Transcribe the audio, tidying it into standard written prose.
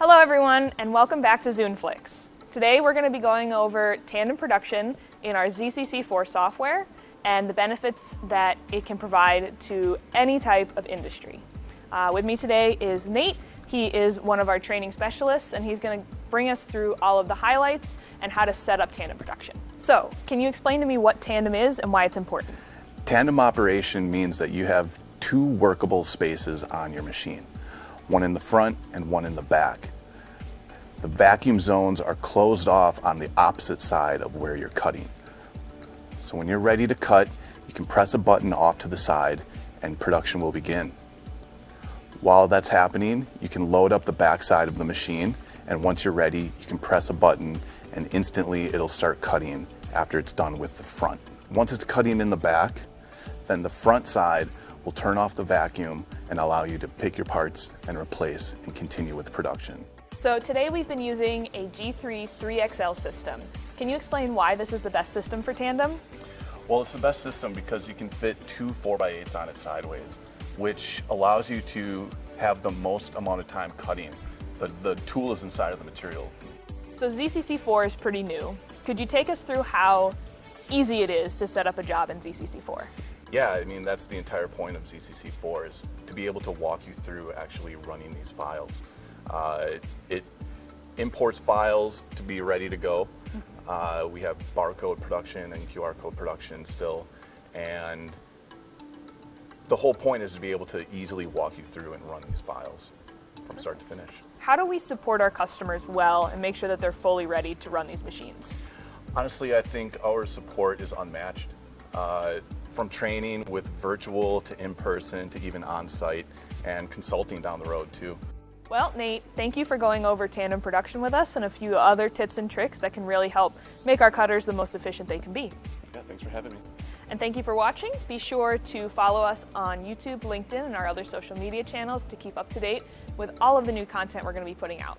Hello everyone, and welcome back to Zund. Today we're going to be going over tandem production in our ZCC4 software and the benefits that it can provide to any type of industry. With me today is Nate. He is one of our training specialists, and he's going to bring us through all of the highlights and how to set up tandem production. So, can you explain to me what tandem is and why it's important? Tandem operation means that you have two workable spaces on your machine, one in the front and one in the back. The vacuum zones are closed off on the opposite side of where you're cutting. So when you're ready to cut, you can press a button off to the side and production will begin. While that's happening, you can load up the back side of the machine, and once you're ready, you can press a button and instantly it'll start cutting after it's done with the front. Once it's cutting in the back, then the front side will turn off the vacuum and allow you to pick your parts and replace and continue with production. So today we've been using a G3 3XL system. Can you explain why this is the best system for tandem? Well, it's the best system because you can fit two 4x8s on it sideways, which allows you to have the most amount of time cutting. The tool is inside of the material. So ZCC4 is pretty new. Could you take us through how easy it is to set up a job in ZCC4? Yeah, I mean, that's the entire point of ZCC4 is to be able to walk you through actually running these files. It imports files to be ready to go. We have barcode production and QR code production still, and the whole point is to be able to easily walk you through and run these files from start to finish. How do we support our customers well and make sure that they're fully ready to run these machines? Honestly, I think our support is unmatched. From training with virtual to in-person to even on-site and consulting down the road too. Well, Nate, thank you for going over tandem production with us and a few other tips and tricks that can really help make our cutters the most efficient they can be. Yeah, thanks for having me. And thank you for watching. Be sure to follow us on YouTube, LinkedIn, and our other social media channels to keep up to date with all of the new content we're going to be putting out.